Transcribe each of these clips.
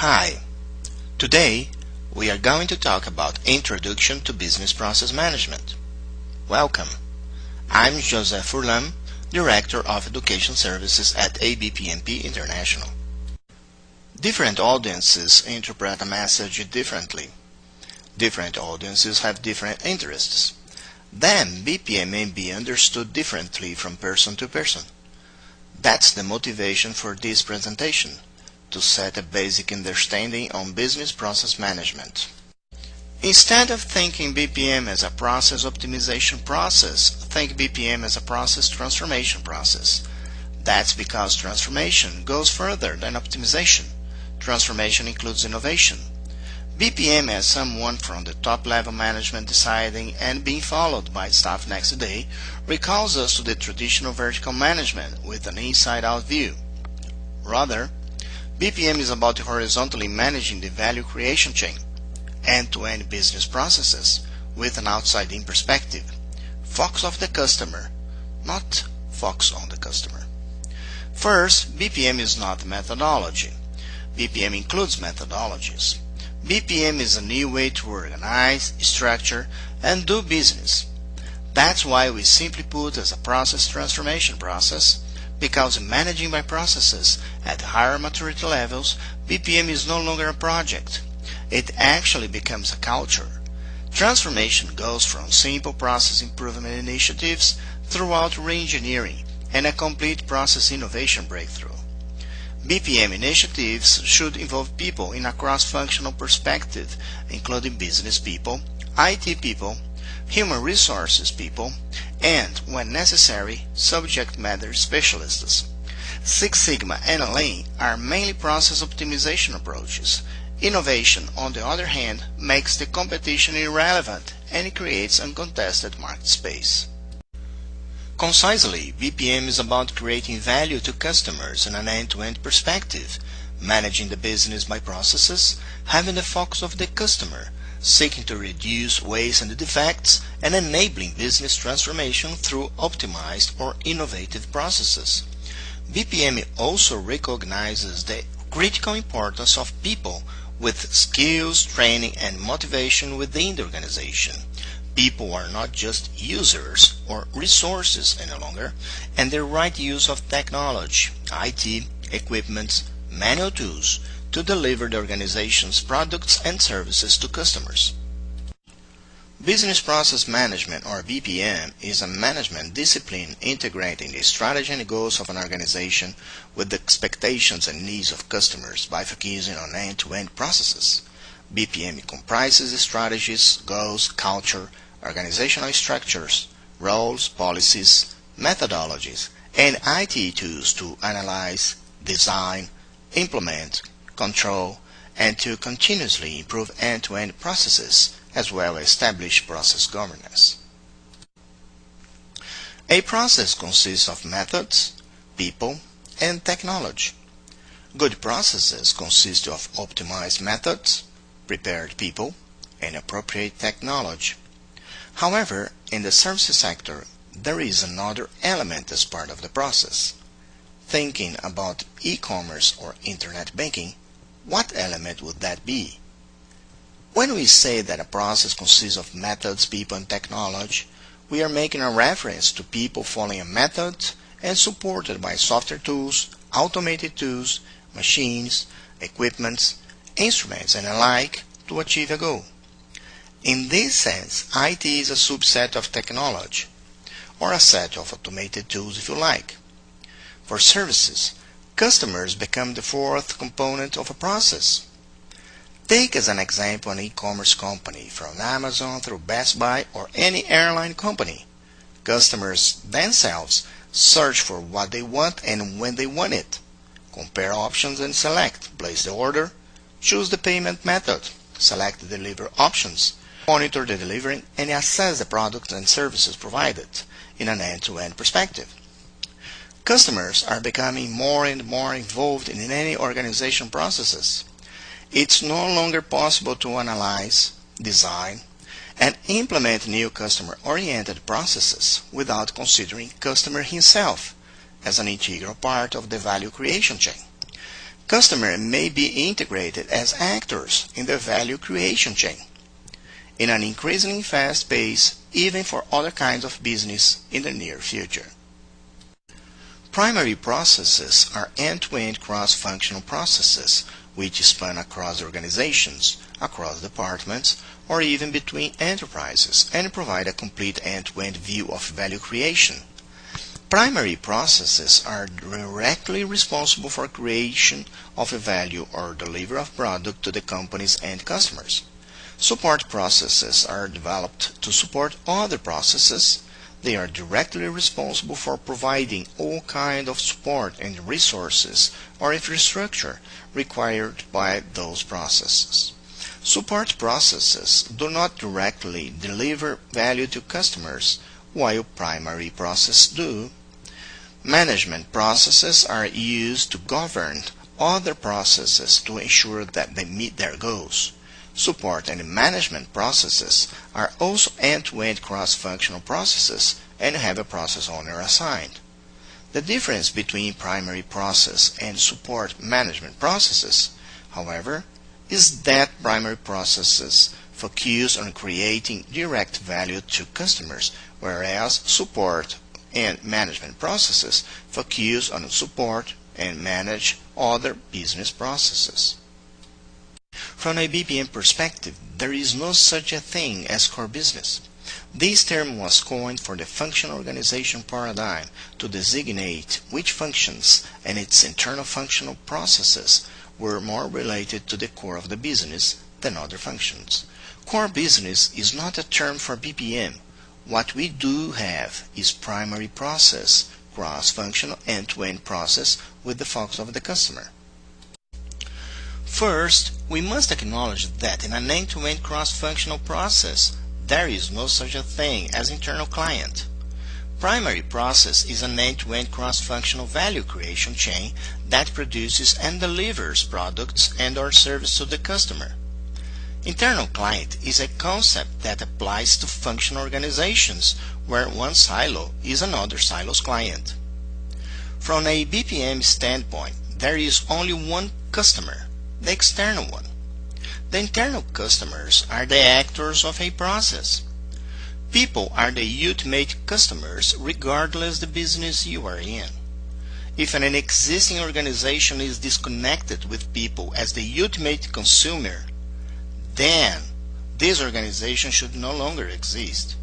Hi, today we are going to talk about Introduction to Business Process Management. Welcome. I'm Joseph Furlan, Director of Education Services at ABPMP International. Different audiences interpret a message differently. Different audiences have different interests. Then BPM may be understood differently from person to person. That's the motivation for this presentation, to set a basic understanding on business process management. Instead of thinking BPM as a process optimization process, think BPM as a process transformation process. That's because transformation goes further than optimization. Transformation includes innovation. BPM as someone from the top-level management deciding and being followed by staff next day recalls us to the traditional vertical management with an inside-out view. Rather, BPM is about horizontally managing the value creation chain, end-to-end business processes with an outside-in perspective. Focus of the customer, not focus on the customer. First, BPM is not methodology. BPM includes methodologies. BPM is a new way to organize, structure, and do business. That's why we simply put as a process transformation process, because in managing by processes at higher maturity levels, BPM is no longer a project. It actually becomes a culture. Transformation goes from simple process improvement initiatives throughout re-engineering and a complete process innovation breakthrough. BPM initiatives should involve people in a cross-functional perspective, including business people, IT people, human resources people, and, when necessary, subject matter specialists. Six Sigma and Lean are mainly process optimization approaches. Innovation, on the other hand, makes the competition irrelevant and creates uncontested market space. Concisely, BPM is about creating value to customers in an end-to-end perspective, managing the business by processes, having the focus of the customer, seeking to reduce waste and defects, and enabling business transformation through optimized or innovative processes. BPM also recognizes the critical importance of people with skills, training, and motivation within the organization. People are not just users or resources any longer, and the right use of technology, IT, equipment, manual tools to deliver the organization's products and services to customers. Business Process Management, or BPM, is a management discipline integrating the strategy and goals of an organization with the expectations and needs of customers by focusing on end-to-end processes. BPM comprises strategies, goals, culture, organizational structures, roles, policies, methodologies, and IT tools to analyze, design, implement, control, and to continuously improve end-to-end processes, as well as establish process governance. A process consists of methods, people, and technology. Good processes consist of optimized methods, prepared people, and appropriate technology. However, in the services sector, there is another element as part of the process. Thinking about e-commerce or internet banking, what element would that be? When we say that a process consists of methods, people, and technology, we are making a reference to people following a method and supported by software tools, automated tools, machines, equipment, instruments, and the like to achieve a goal. In this sense, IT is a subset of technology, or a set of automated tools if you like. For services, customers become the fourth component of a process. Take as an example an e-commerce company, from Amazon through Best Buy or any airline company. Customers themselves search for what they want and when they want it. Compare options and select, place the order, choose the payment method, select the delivery options, monitor the delivery, and assess the products and services provided in an end-to-end perspective. Customers are becoming more and more involved in any organization processes. It's no longer possible to analyze, design, and implement new customer-oriented processes without considering customer himself as an integral part of the value creation chain. Customers may be integrated as actors in the value creation chain in an increasingly fast pace, even for other kinds of business in the near future. Primary processes are end-to-end cross-functional processes which span across organizations, across departments, or even between enterprises and provide a complete end-to-end view of value creation. Primary processes are directly responsible for creation of a value or delivery of product to the company's end customers. Support processes are developed to support other processes. They are directly responsible for providing all kinds of support and resources or infrastructure required by those processes. Support processes do not directly deliver value to customers, while primary processes do. Management processes are used to govern other processes to ensure that they meet their goals. Support and management processes are also end-to-end cross-functional processes and have a process owner assigned. The difference between primary process and support management processes, however, is that primary processes focus on creating direct value to customers, whereas support and management processes focus on support and manage other business processes. From a BPM perspective, there is no such a thing as core business. This term was coined for the functional organization paradigm to designate which functions and its internal functional processes were more related to the core of the business than other functions. Core business is not a term for BPM. What we do have is primary process, cross-functional end-to-end process with the focus of the customer. First, we must acknowledge that in an end-to-end cross-functional process, there is no such a thing as internal client. Primary process is an end-to-end cross-functional value creation chain that produces and delivers products and/or service to the customer. Internal client is a concept that applies to functional organizations where one silo is another silo's client. From a BPM standpoint, there is only one customer, the external one. The internal customers are the actors of a process. People are the ultimate customers regardless the business you are in. If an existing organization is disconnected with people as the ultimate consumer, then this organization should no longer exist.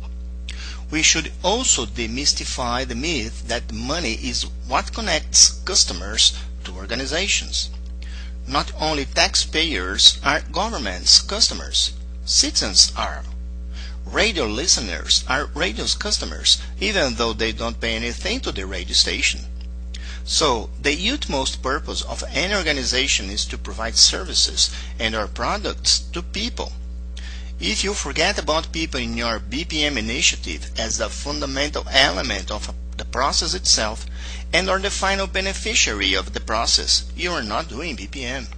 We should also demystify the myth that money is what connects customers to organizations. Not only taxpayers are government's customers, citizens are. Radio listeners are radio's customers, even though they don't pay anything to the radio station. So, the utmost purpose of any organization is to provide services and/or products to people. If you forget about people in your BPM initiative as the fundamental element of the process itself and/or the final beneficiary of the process, you are not doing BPM.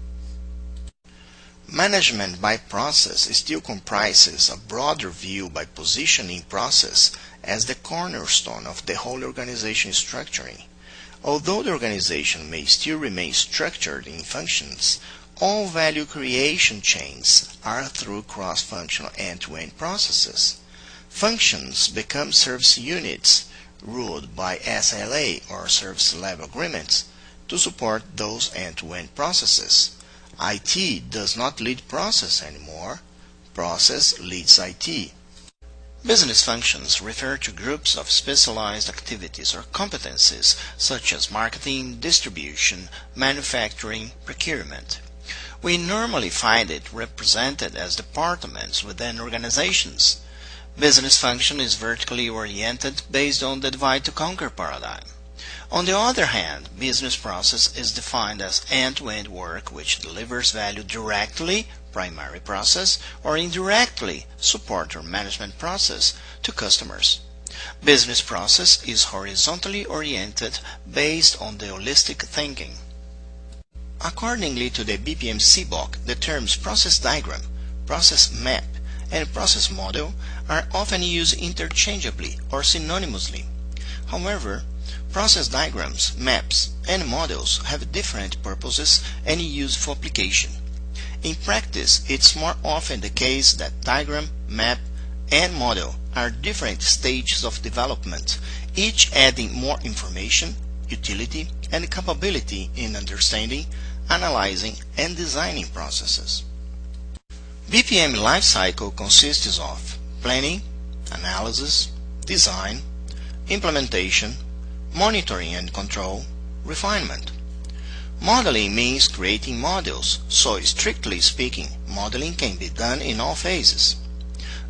Management by process still comprises a broader view by positioning process as the cornerstone of the whole organization structuring. Although the organization may still remain structured in functions, all value creation chains are through cross-functional end-to-end processes. Functions become service units ruled by SLA or service level agreements to support those end-to-end processes. IT does not lead process anymore. Process leads IT. Business functions refer to groups of specialized activities or competencies such as marketing, distribution, manufacturing, procurement. We normally find it represented as departments within organizations. Business function is vertically oriented based on the divide-to-conquer paradigm. On the other hand, business process is defined as end-to-end work which delivers value directly, primary process, or indirectly, support or management process, to customers. Business process is horizontally oriented based on the holistic thinking. Accordingly to the BPM CBOK, the terms process diagram, process map, and process model are often used interchangeably or synonymously. However, Process diagrams, maps, and models have different purposes and useful application. In practice, it's more often the case that diagram, map, and model are different stages of development, each adding more information, utility, and capability in understanding, analyzing, and designing processes. BPM lifecycle consists of planning, analysis, design, implementation, monitoring and control, refinement. Modeling means creating models, so strictly speaking, modeling can be done in all phases.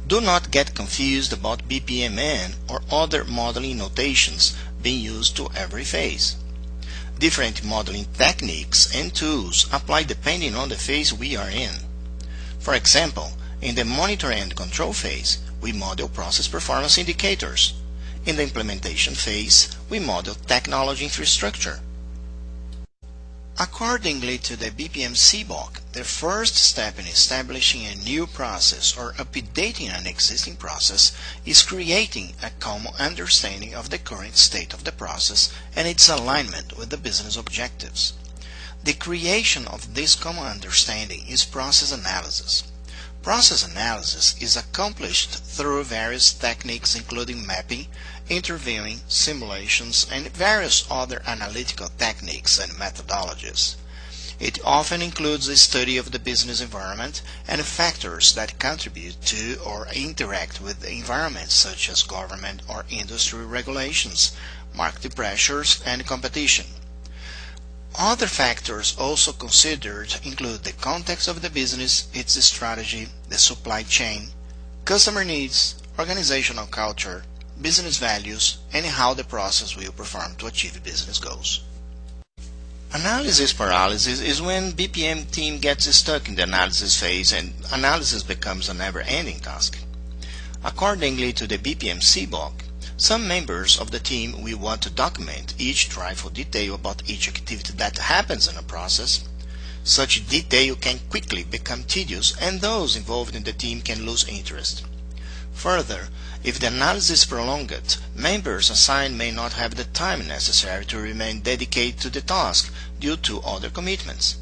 Do not get confused about BPMN or other modeling notations being used to every phase. Different modeling techniques and tools apply depending on the phase we are in. For example, in the monitor and control phase, we model process performance indicators. In the implementation phase, we model technology infrastructure. Accordingly to the BPM CBOK, the first step in establishing a new process or updating an existing process is creating a common understanding of the current state of the process and its alignment with the business objectives. The creation of this common understanding is process analysis. Process analysis is accomplished through various techniques including mapping, interviewing, simulations, and various other analytical techniques and methodologies. It often includes a study of the business environment and factors that contribute to or interact with the environment such as government or industry regulations, market pressures, and competition. Other factors also considered include the context of the business, its strategy, the supply chain, customer needs, organizational culture, business values, and how the process will perform to achieve business goals. Analysis paralysis is when BPM team gets stuck in the analysis phase and analysis becomes a never-ending task. Accordingly to the BPM CBOK, some members of the team will want to document each trifle detail about each activity that happens in a process. Such detail can quickly become tedious and those involved in the team can lose interest. Further, if the analysis is prolonged, members assigned may not have the time necessary to remain dedicated to the task due to other commitments.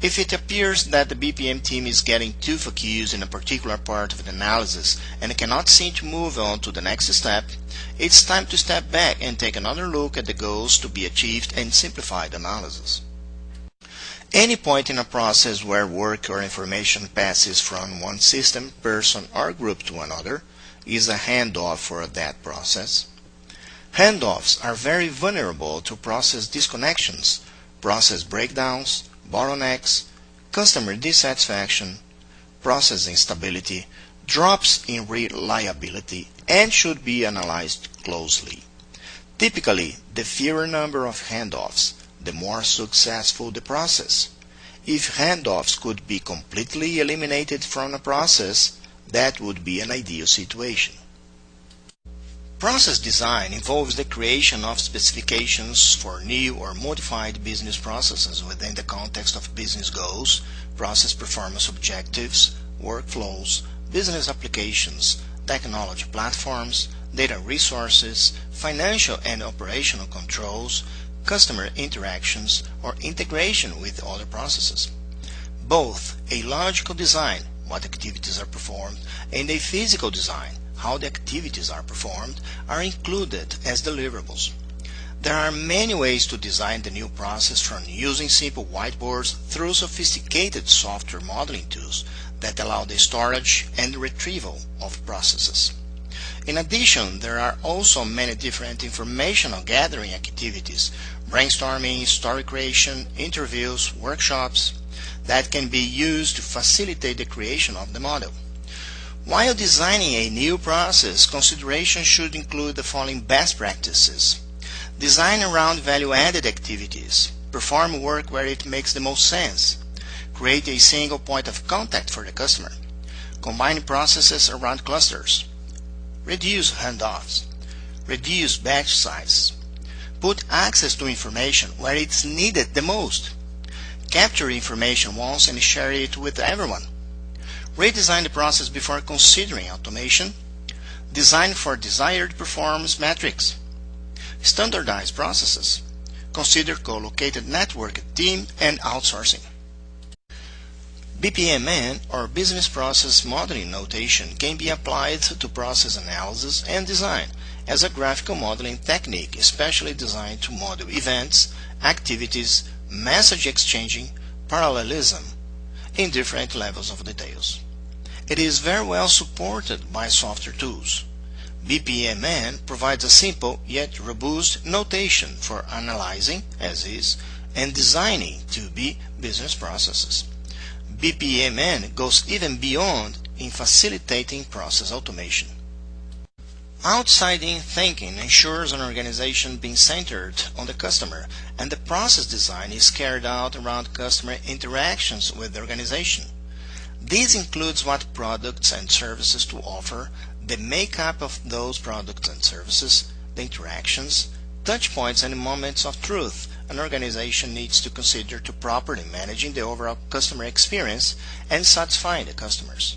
If it appears that the BPM team is getting too focused in a particular part of the analysis and cannot seem to move on to the next step, it's time to step back and take another look at the goals to be achieved and simplify the analysis. Any point in a process where work or information passes from one system, person, or group to another is a handoff for that process. Handoffs are very vulnerable to process disconnections, process breakdowns, bottlenecks, customer dissatisfaction, process instability, drops in reliability, and should be analyzed closely. Typically, the fewer number of handoffs, the more successful the process. If handoffs could be completely eliminated from a process, that would be an ideal situation. Process design involves the creation of specifications for new or modified business processes within the context of business goals, process performance objectives, workflows, business applications, technology platforms, data resources, financial and operational controls, customer interactions, or integration with other processes. Both a logical design, what activities are performed, and a physical design, how the activities are performed, are included as deliverables. There are many ways to design the new process, from using simple whiteboards through sophisticated software modeling tools that allow the storage and retrieval of processes. In addition, there are also many different informational gathering activities, brainstorming, story creation, interviews, workshops, that can be used to facilitate the creation of the model. While designing a new process, considerations should include the following best practices. Design around value-added activities. Perform work where it makes the most sense. Create a single point of contact for the customer. Combine processes around clusters. Reduce handoffs. Reduce batch size. Put access to information where it's needed the most. Capture information once and share it with everyone. Redesign the process before considering automation. Design for desired performance metrics. standardized processes. Consider co-located network, team, and outsourcing. BPM or Business Process Modeling notation can be applied to process analysis and design as a graphical modeling technique especially designed to model events, activities, message exchanging, parallelism in different levels of details. It is very well supported by software tools. BPM provides a simple yet robust notation for analyzing, as is, and designing to-be business processes. BPM goes even beyond in facilitating process automation. Outside-in thinking ensures an organization being centered on the customer, and the process design is carried out around customer interactions with the organization. This includes what products and services to offer, the makeup of those products and services, the interactions, touch points and moments of truth an organization needs to consider to properly managing the overall customer experience and satisfying the customers.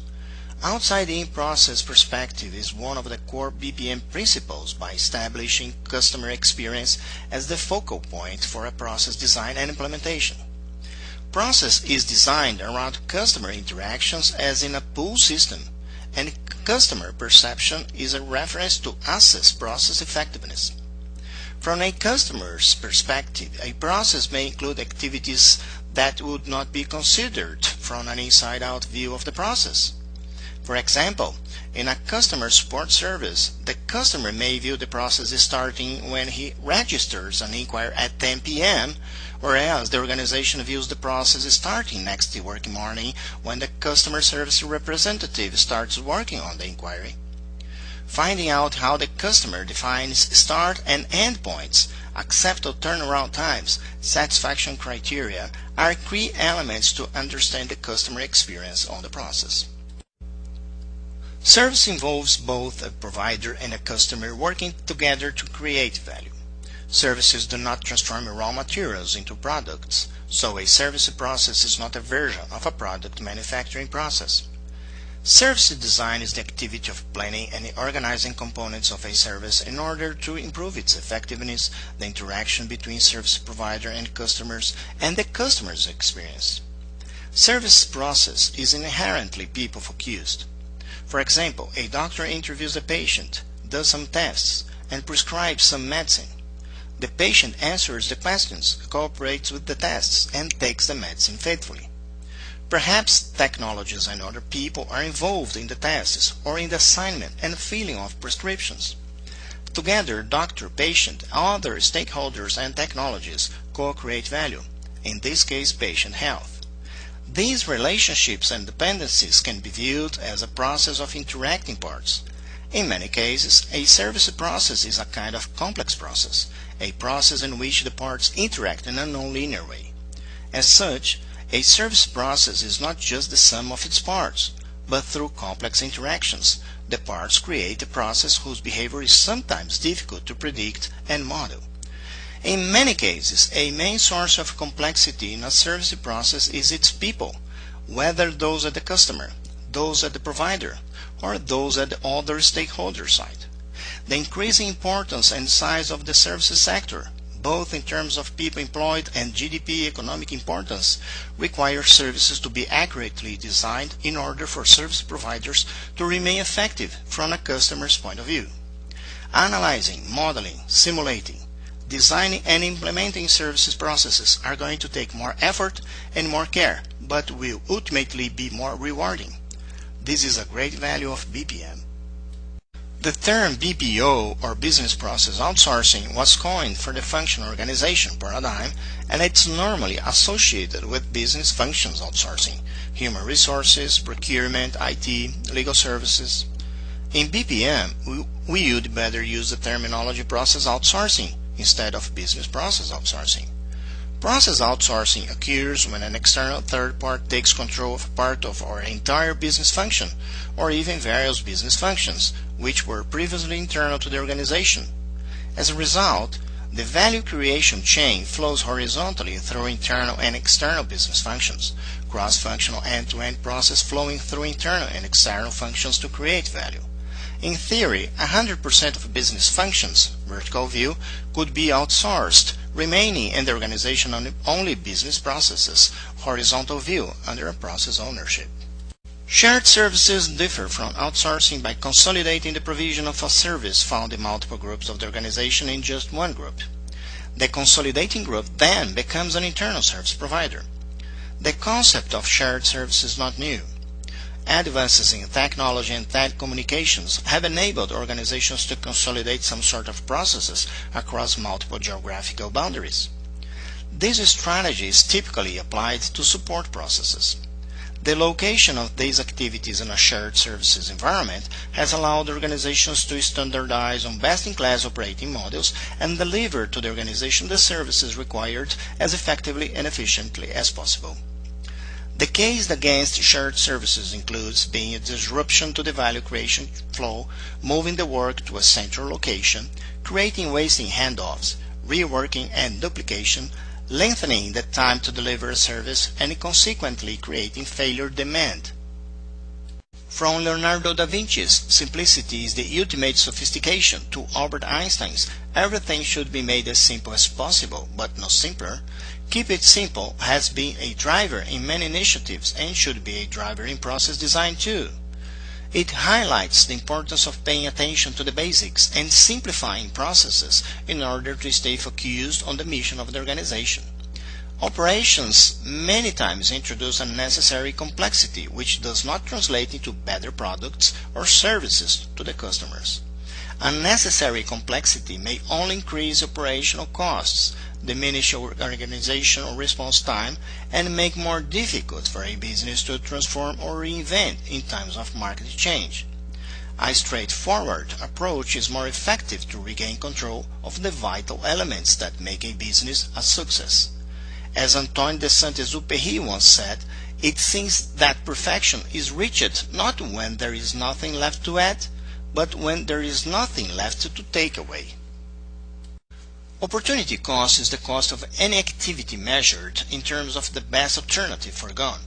Outside-in process perspective is one of the core BPM principles by establishing customer experience as the focal point for a process design and implementation. Process is designed around customer interactions as in a pull system, and customer perception is a reference to assess process effectiveness. From a customer's perspective, a process may include activities that would not be considered from an inside-out view of the process. For example, in a customer support service, the customer may view the process starting when he registers an inquiry at 10 p.m., whereas the organization views the process starting next working morning when the customer service representative starts working on the inquiry. Finding out how the customer defines start and end points, acceptable turnaround times, satisfaction criteria are key elements to understand the customer experience on the process. Service involves both a provider and a customer working together to create value. Services do not transform raw materials into products, so a service process is not a version of a product manufacturing process. Service design is the activity of planning and organizing components of a service in order to improve its effectiveness, the interaction between service provider and customers, and the customer's experience. Service process is inherently people-focused. For example, a doctor interviews a patient, does some tests, and prescribes some medicine. The patient answers the questions, cooperates with the tests, and takes the medicine faithfully. Perhaps technologies and other people are involved in the tests or in the assignment and filling of prescriptions. Together, doctor, patient, other stakeholders and technologies co-create value, in this case patient health. These relationships and dependencies can be viewed as a process of interacting parts. In many cases, a service process is a kind of complex process, a process in which the parts interact in a non-linear way. As such, a service process is not just the sum of its parts, but through complex interactions, the parts create a process whose behavior is sometimes difficult to predict and model. In many cases, a main source of complexity in a service process is its people, whether those at the customer, those at the provider, or those at the other stakeholder side. The increasing importance and size of the services sector, both in terms of people employed and GDP economic importance, require services to be accurately designed in order for service providers to remain effective from a customer's point of view. Analyzing, modeling, simulating, designing and implementing services processes are going to take more effort and more care, but will ultimately be more rewarding. This is a great value of BPM. The term BPO or Business Process Outsourcing was coined for the function organization paradigm, and it's normally associated with business functions outsourcing, human resources, procurement, IT, legal services. In BPM, we would better use the terminology process outsourcing instead of business process outsourcing. Process outsourcing occurs when an external third party takes control of part of or entire business function, or even various business functions, which were previously internal to the organization. As a result, the value creation chain flows horizontally through internal and external business functions, cross-functional end-to-end process flowing through internal and external functions to create value. In theory, 100% of business functions, vertical view, could be outsourced, remaining in the organization only business processes, horizontal view, under a process ownership. Shared services differ from outsourcing by consolidating the provision of a service found in multiple groups of the organization in just one group. The consolidating group then becomes an internal service provider. The concept of shared service is not new. Advances in technology and telecommunications have enabled organizations to consolidate some sort of processes across multiple geographical boundaries. This strategy is typically applied to support processes. The location of these activities in a shared services environment has allowed organizations to standardize on best-in-class operating models and deliver to the organization the services required as effectively and efficiently as possible. The case against shared services includes being a disruption to the value creation flow, moving the work to a central location, creating wasting handoffs, reworking and duplication, lengthening the time to deliver a service, and consequently creating failure demand. From Leonardo da Vinci's "Simplicity is the ultimate sophistication" to Albert Einstein's "Everything should be made as simple as possible, but no simpler," "Keep it simple" has been a driver in many initiatives and should be a driver in process design too. It highlights the importance of paying attention to the basics and simplifying processes in order to stay focused on the mission of the organization. Operations many times introduce unnecessary complexity which does not translate into better products or services to the customers. Unnecessary complexity may only increase operational costs, diminish organizational response time, and make more difficult for a business to transform or reinvent in times of market change. A straightforward approach is more effective to regain control of the vital elements that make a business a success. As Antoine de Saint-Exupéry once said, it seems that perfection is reached not when there is nothing left to add, but when there is nothing left to take away. Opportunity cost is the cost of any activity measured in terms of the best alternative foregone.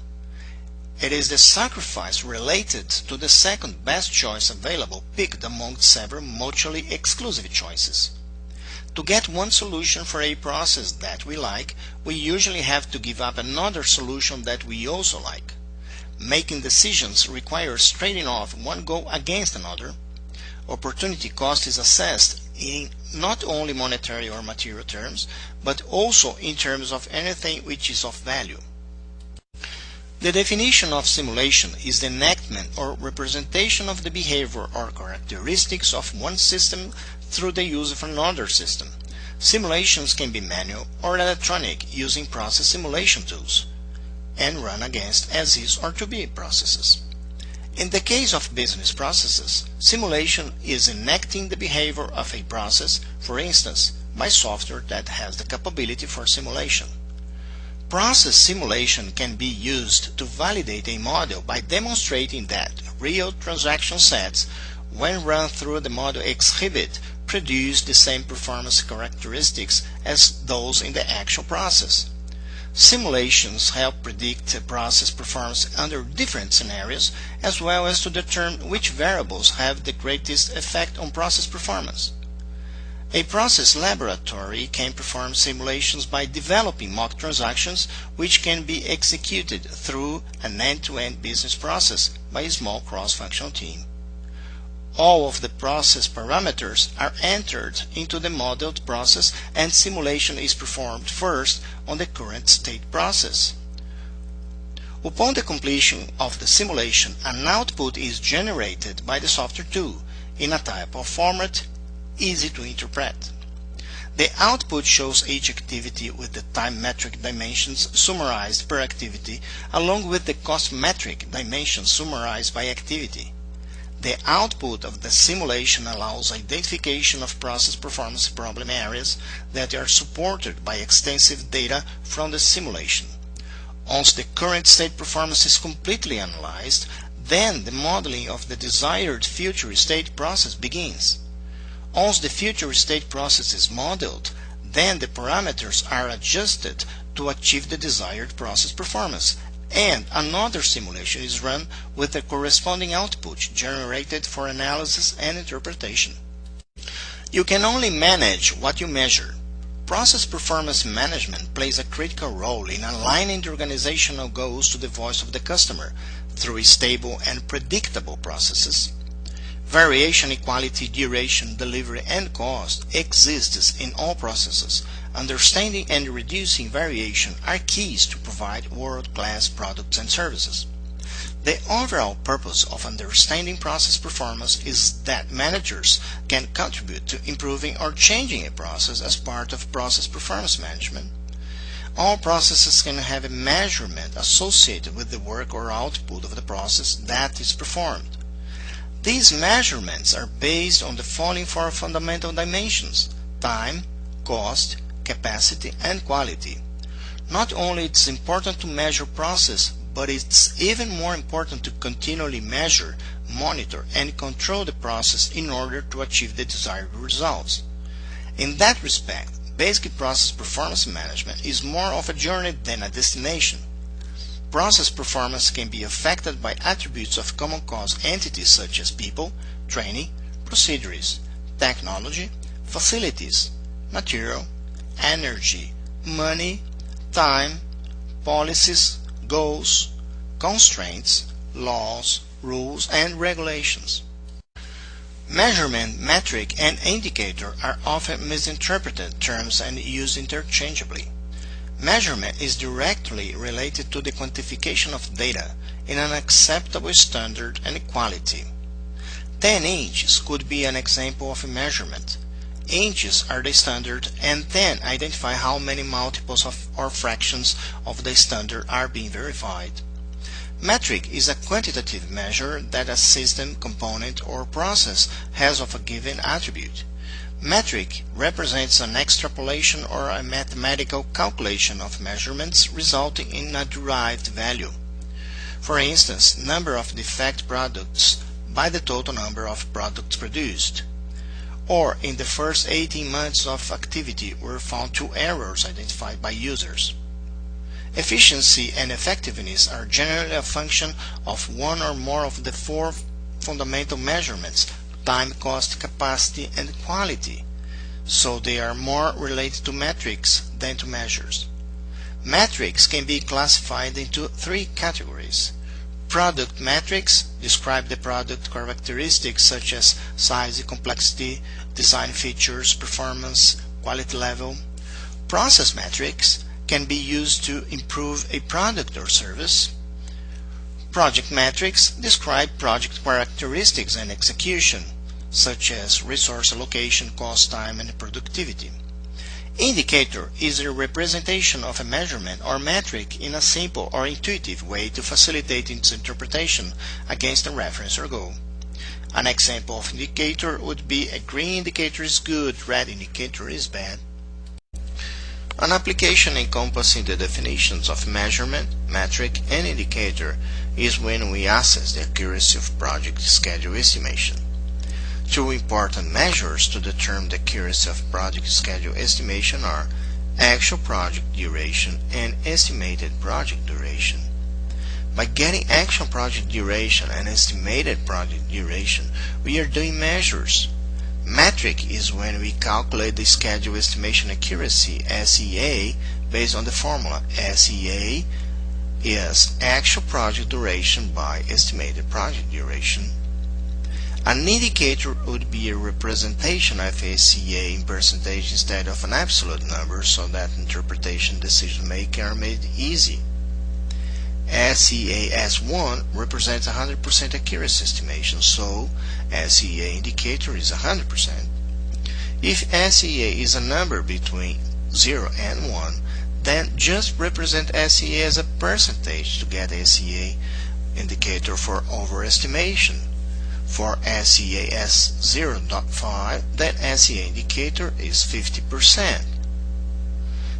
It is the sacrifice related to the second best choice available picked among several mutually exclusive choices. To get one solution for a process that we like, we usually have to give up another solution that we also like. Making decisions requires trading off one goal against another. Opportunity cost is assessed in not only monetary or material terms, but also in terms of anything which is of value. The definition of simulation is the enactment or representation of the behavior or characteristics of one system through the use of another system. Simulations can be manual or electronic using process simulation tools, and run against as-is or to-be processes. In the case of business processes, simulation is enacting the behavior of a process, for instance, by software that has the capability for simulation. Process simulation can be used to validate a model by demonstrating that real transaction sets, when run through the model exhibit, produce the same performance characteristics as those in the actual process. Simulations help predict process performance under different scenarios, as well as to determine which variables have the greatest effect on process performance. A process laboratory can perform simulations by developing mock transactions which can be executed through an end-to-end business process by a small cross-functional team. All of the process parameters are entered into the modeled process, and simulation is performed first on the current state process. Upon the completion of the simulation, an output is generated by the software tool in a type of format easy to interpret. The output shows each activity with the time metric dimensions summarized per activity, along with the cost metric dimensions summarized by activity. The output of the simulation allows identification of process performance problem areas that are supported by extensive data from the simulation. Once the current state performance is completely analyzed, then the modeling of the desired future state process begins. Once the future state process is modeled, then the parameters are adjusted to achieve the desired process performance, and another simulation is run with the corresponding output generated for analysis and interpretation. You can only manage what you measure. Process performance management plays a critical role in aligning the organizational goals to the voice of the customer through stable and predictable processes. Variation in quality, duration, delivery, and cost exists in all processes. Understanding and reducing variation are keys to provide world-class products and services. The overall purpose of understanding process performance is that managers can contribute to improving or changing a process as part of process performance management. All processes can have a measurement associated with the work or output of the process that is performed. These measurements are based on the following four fundamental dimensions: time, cost, capacity, and quality. Not only it's important to measure process, but it's even more important to continually measure, monitor, and control the process in order to achieve the desired results. In that respect, basic process performance management is more of a journey than a destination. Process performance can be affected by attributes of common cause entities such as people, training, procedures, technology, facilities, material, energy, money, time, policies, goals, constraints, laws, rules, and regulations. Measurement, metric, and indicator are often misinterpreted terms and used interchangeably. Measurement is directly related to the quantification of data in an acceptable standard and quality. 10 inches could be an example of a measurement. Inches are the standard, and then identify how many multiples of or fractions of the standard are being verified. Metric is a quantitative measure that a system, component, or process has of a given attribute. Metric represents an extrapolation or a mathematical calculation of measurements resulting in a derived value. For instance, number of defect products by the total number of products produced. Or in the first 18 months of activity were found 2 errors identified by users. Efficiency and effectiveness are generally a function of one or more of the 4 fundamental measurements: time, cost, capacity, and quality. So they are more related to metrics than to measures. Metrics can be classified into 3 categories. Product metrics describe the product characteristics such as size, complexity, design features, performance, quality level. Process metrics can be used to improve a product or service. Project metrics describe project characteristics and execution, such as resource allocation, cost, time, and productivity. Indicator is a representation of a measurement or metric in a simple or intuitive way to facilitate its interpretation against a reference or goal. An example of indicator would be: a green indicator is good, red indicator is bad. An application encompassing the definitions of measurement, metric, and indicator is when we assess the accuracy of project schedule estimation. 2 important measures to determine the accuracy of project schedule estimation are actual project duration and estimated project duration. By getting actual project duration and estimated project duration, we are doing measures. Metric is when we calculate the schedule estimation accuracy, SEA, based on the formula. SEA is actual project duration by estimated project duration. An indicator would be a representation of SEA in percentage instead of an absolute number, so that interpretation and decision making are made easy. SEA S1 represents 100% accuracy estimation, so SEA indicator is 100%. If SEA is a number between 0 and 1, then just represent SEA as a percentage to get SEA indicator for overestimation. For SEA S0.5, then SEA indicator is 50%.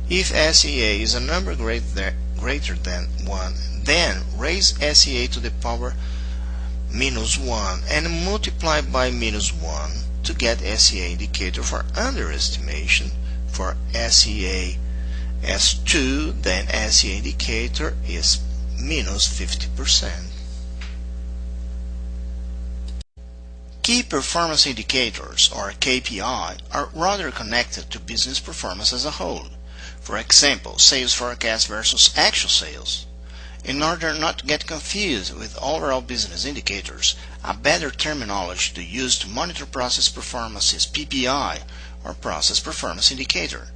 If SEA is a number greater than 1, then raise SEA to the power -1 and multiply by -1 to get SEA indicator for underestimation. For SEA S2, then SEA indicator is minus 50%. Key performance indicators, or KPI, are rather connected to business performance as a whole. For example, sales forecast versus actual sales. In order not to get confused with overall business indicators, a better terminology to use to monitor process performance is PPI, or Process Performance Indicator.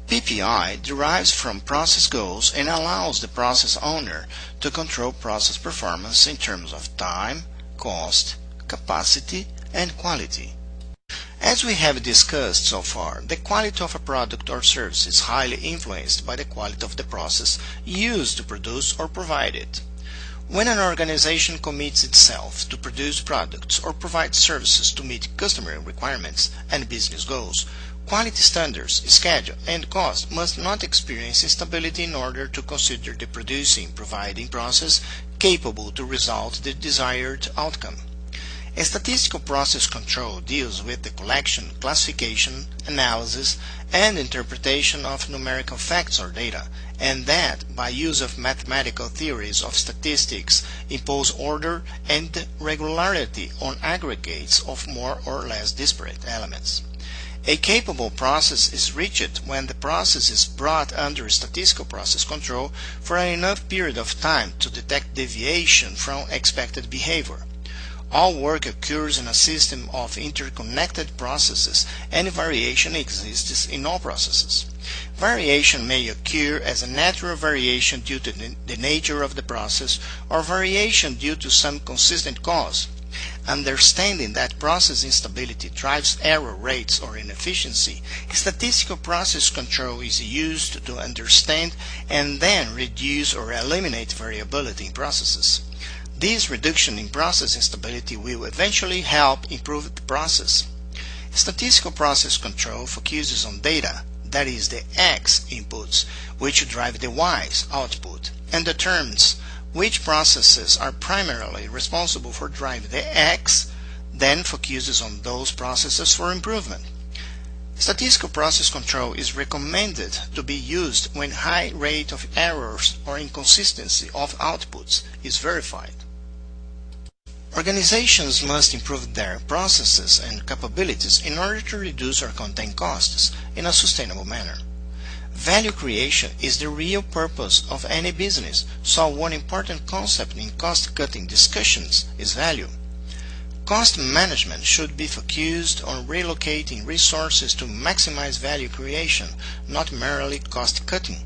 PPI derives from process goals and allows the process owner to control process performance in terms of time, cost, capacity, and quality. As we have discussed so far, the quality of a product or service is highly influenced by the quality of the process used to produce or provide it. When an organization commits itself to produce products or provide services to meet customer requirements and business goals, quality standards, schedule, and cost must not experience instability in order to consider the producing-providing process capable to result the desired outcome. A statistical process control deals with the collection, classification, analysis, and interpretation of numerical facts or data, and that, by use of mathematical theories of statistics, impose order and regularity on aggregates of more or less disparate elements. A capable process is reached when the process is brought under statistical process control for an enough period of time to detect deviation from expected behavior. All work occurs in a system of interconnected processes, and variation exists in all processes. Variation may occur as a natural variation due to the nature of the process, or variation due to some consistent cause. Understanding that process instability drives error rates or inefficiency, statistical process control is used to understand and then reduce or eliminate variability in processes. This reduction in process instability will eventually help improve the process. Statistical process control focuses on data, that is the X inputs, which drive the Y's output, and determines which processes are primarily responsible for driving the X, then focuses on those processes for improvement. Statistical process control is recommended to be used when high rate of errors or inconsistency of outputs is verified. Organizations must improve their processes and capabilities in order to reduce or contain costs in a sustainable manner. Value creation is the real purpose of any business, so one important concept in cost-cutting discussions is value. Cost management should be focused on relocating resources to maximize value creation, not merely cost-cutting.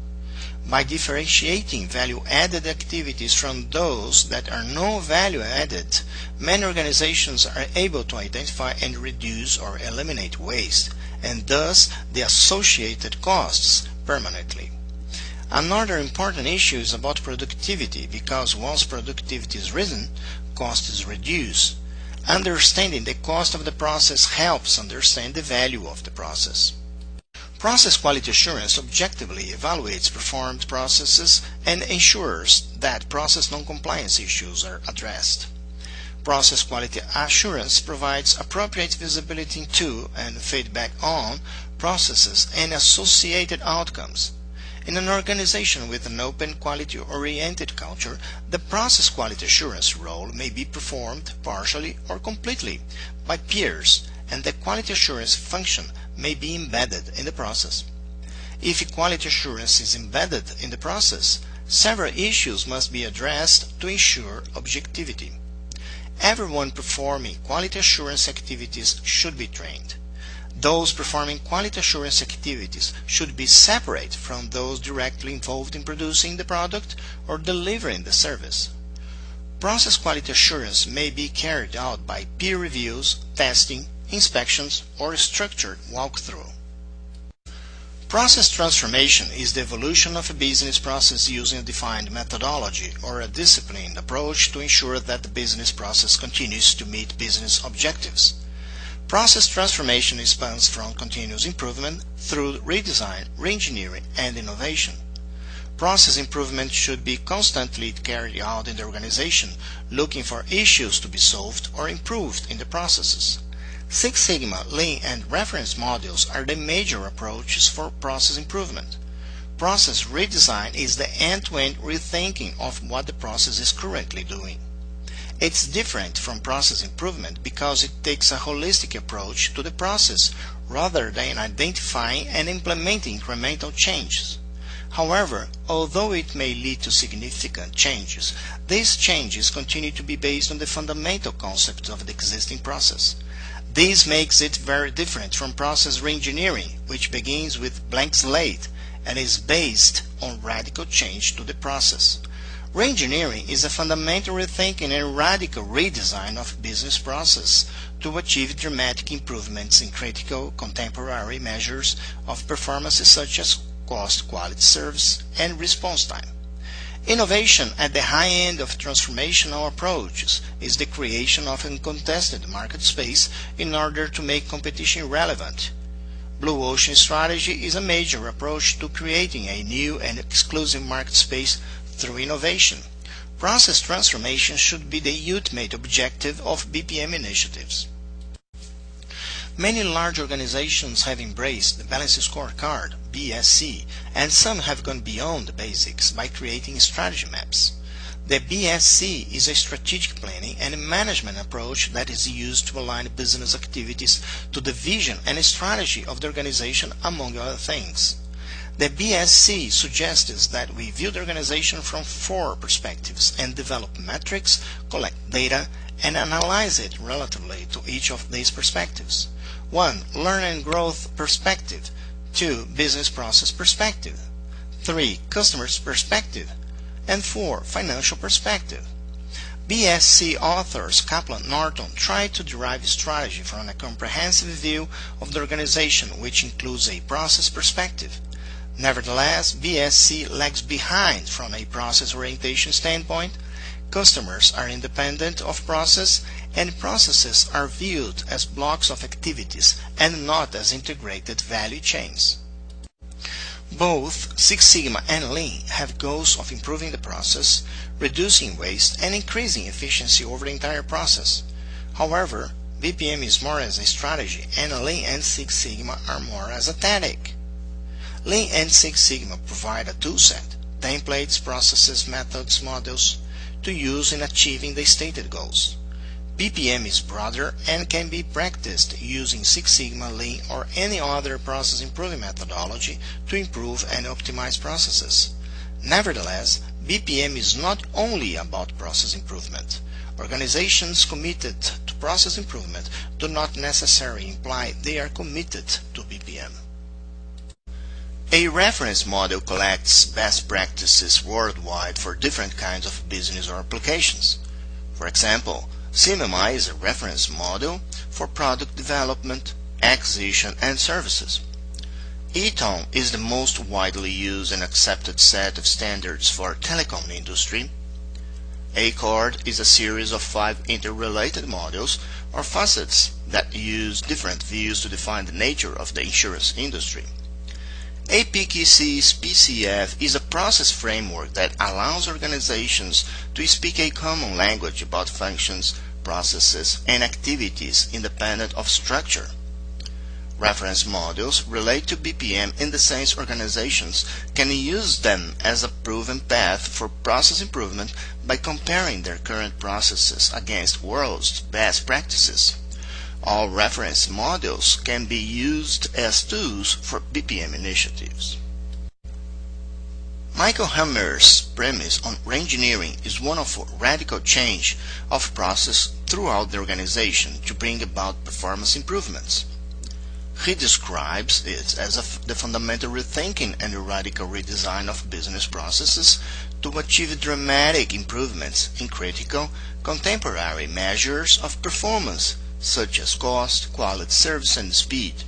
By differentiating value-added activities from those that are no value-added, many organizations are able to identify and reduce or eliminate waste, and thus the associated costs permanently. Another important issue is about productivity, because once productivity is risen, cost is reduced. Understanding the cost of the process helps understand the value of the process. Process quality assurance objectively evaluates performed processes and ensures that process non-compliance issues are addressed. Process quality assurance provides appropriate visibility into and feedback on processes and associated outcomes. In an organization with an open, quality-oriented culture, the process quality assurance role may be performed partially or completely by peers, and the quality assurance function may be embedded in the process. If quality assurance is embedded in the process, several issues must be addressed to ensure objectivity. Everyone performing quality assurance activities should be trained. Those performing quality assurance activities should be separate from those directly involved in producing the product or delivering the service. Process quality assurance may be carried out by peer reviews, testing, inspections, or structured walkthrough. Process transformation is the evolution of a business process using a defined methodology or a disciplined approach to ensure that the business process continues to meet business objectives. Process transformation spans from continuous improvement through redesign, reengineering, and innovation. Process improvement should be constantly carried out in the organization, looking for issues to be solved or improved in the processes. Six Sigma, Lean, and reference modules are the major approaches for process improvement. Process redesign is the end-to-end rethinking of what the process is currently doing. It's different from process improvement because it takes a holistic approach to the process rather than identifying and implementing incremental changes. However, although it may lead to significant changes, these changes continue to be based on the fundamental concepts of the existing process. This makes it very different from process reengineering, which begins with blank slate and is based on radical change to the process. Reengineering is a fundamental rethinking and radical redesign of business process to achieve dramatic improvements in critical contemporary measures of performance such as cost, quality, service, and response time. Innovation at the high end of transformational approaches is the creation of uncontested market space in order to make competition relevant. Blue ocean strategy is a major approach to creating a new and exclusive market space through innovation. Process transformation should be the ultimate objective of BPM initiatives. Many large organizations have embraced the Balanced Scorecard, BSC, and some have gone beyond the basics by creating strategy maps. The BSC is a strategic planning and management approach that is used to align business activities to the vision and strategy of the organization, among other things. The BSC suggests that we view the organization from 4 perspectives and develop metrics, collect data, and analyze it relatively to each of these perspectives. 1. Learn and growth perspective. 2. Business process perspective. 3. Customers perspective. And 4. Financial perspective. BSC authors Kaplan Norton tried to derive strategy from a comprehensive view of the organization, which includes a process perspective. Nevertheless, BSC lags behind from a process orientation standpoint. Customers are independent of process, and processes are viewed as blocks of activities and not as integrated value chains. Both Six Sigma and Lean have goals of improving the process, reducing waste, and increasing efficiency over the entire process. However, BPM is more as a strategy, and Lean and Six Sigma are more as a tactic. Lean and Six Sigma provide a toolset, templates, processes, methods, models to use in achieving the stated goals. BPM is broader and can be practiced using Six Sigma, Lean, or any other process improvement methodology to improve and optimize processes. Nevertheless, BPM is not only about process improvement. Organizations committed to process improvement do not necessarily imply they are committed to BPM. A reference model collects best practices worldwide for different kinds of business or applications. For example, CMMI is a reference model for product development, acquisition, and services. ETON is the most widely used and accepted set of standards for telecom industry. ACORD is a series of 5 interrelated models or facets that use different views to define the nature of the insurance industry. APKC's PCF is a process framework that allows organizations to speak a common language about functions, processes, and activities independent of structure. Reference models relate to BPM in the sense organizations can use them as a proven path for process improvement by comparing their current processes against world's best practices. All reference models can be used as tools for BPM initiatives. Michael Hammer's premise on reengineering is one of radical change of process throughout the organization to bring about performance improvements. He describes it as the fundamental rethinking and radical redesign of business processes to achieve dramatic improvements in critical, contemporary measures of performance such as cost, quality, service, and speed.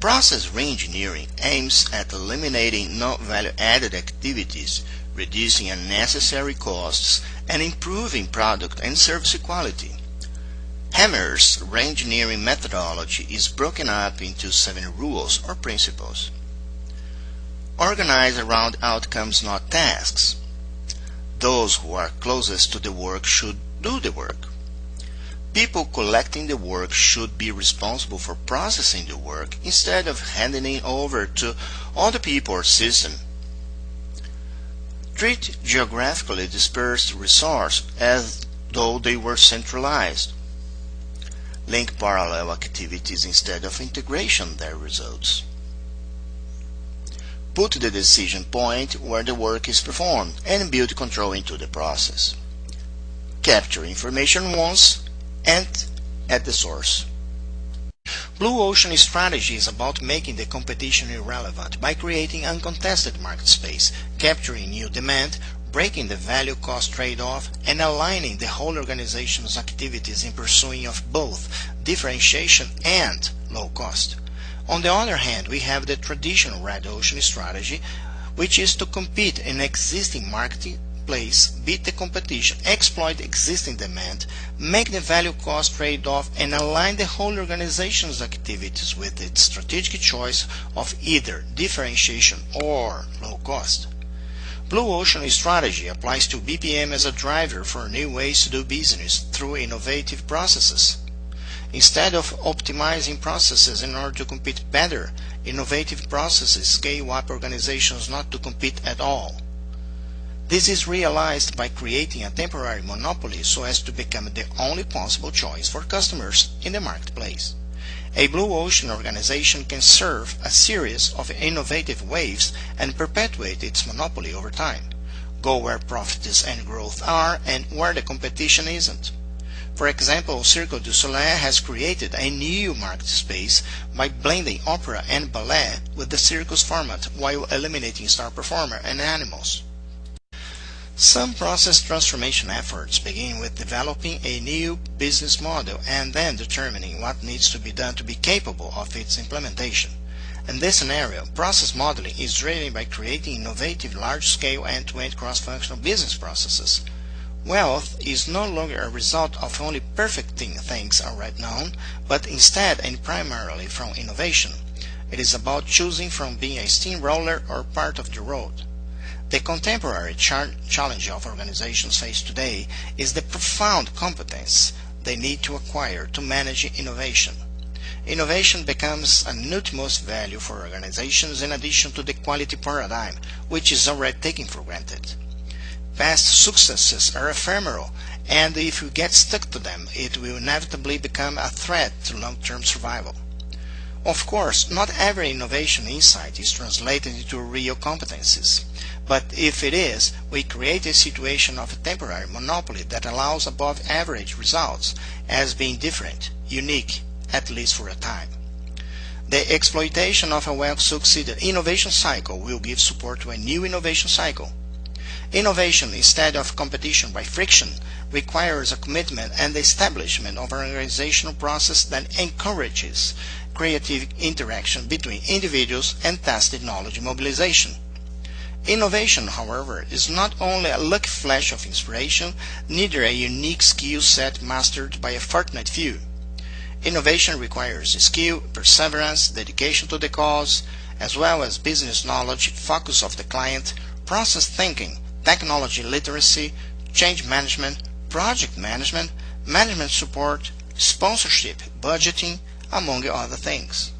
Process reengineering aims at eliminating non-value-added activities, reducing unnecessary costs, and improving product and service quality. Hammer's reengineering methodology is broken up into 7 rules or principles. Organize around outcomes, not tasks. Those who are closest to the work should do the work. People collecting the work should be responsible for processing the work instead of handing it over to other people or systems. Treat geographically dispersed resources as though they were centralized. Link parallel activities instead of integration their results. Put the decision point where the work is performed and build control into the process. Capture information once and at the source. Blue ocean strategy is about making the competition irrelevant by creating uncontested market space, capturing new demand, breaking the value-cost trade-off, and aligning the whole organization's activities in pursuing of both differentiation and low cost. On the other hand, we have the traditional red ocean strategy, which is to compete in existing marketplace, beat the competition, exploit existing demand, make the value-cost trade-off, and align the whole organization's activities with its strategic choice of either differentiation or low cost. Blue ocean strategy applies to BPM as a driver for new ways to do business through innovative processes. Instead of optimizing processes in order to compete better, innovative processes scale up organizations not to compete at all. This is realized by creating a temporary monopoly so as to become the only possible choice for customers in the marketplace. A blue ocean organization can serve a series of innovative waves and perpetuate its monopoly over time, go where profits and growth are and where the competition isn't. For example, Cirque du Soleil has created a new market space by blending opera and ballet with the circus format while eliminating star performer and animals. Some process transformation efforts begin with developing a new business model and then determining what needs to be done to be capable of its implementation. In this scenario, process modeling is driven by creating innovative large-scale end-to-end cross-functional business processes. Wealth is no longer a result of only perfecting things already known, but instead and primarily from innovation. It is about choosing from being a steamroller or part of the road. The contemporary challenge of organizations face today is the profound competence they need to acquire to manage innovation. Innovation becomes an utmost value for organizations in addition to the quality paradigm, which is already taken for granted. Past successes are ephemeral, and if we get stuck to them, it will inevitably become a threat to long-term survival. Of course, not every innovation insight is translated into real competencies. But if it is, we create a situation of a temporary monopoly that allows above-average results as being different, unique, at least for a time. The exploitation of a well-succeeded innovation cycle will give support to a new innovation cycle. Innovation instead of competition by friction requires a commitment and the establishment of an organizational process that encourages creative interaction between individuals and tested knowledge mobilization. Innovation, however, is not only a lucky flash of inspiration, neither a unique skill set mastered by a fortunate few. Innovation requires skill, perseverance, dedication to the cause, as well as business knowledge, focus of the client, process thinking, technology literacy, change management, project management, management support, sponsorship, budgeting, among other things.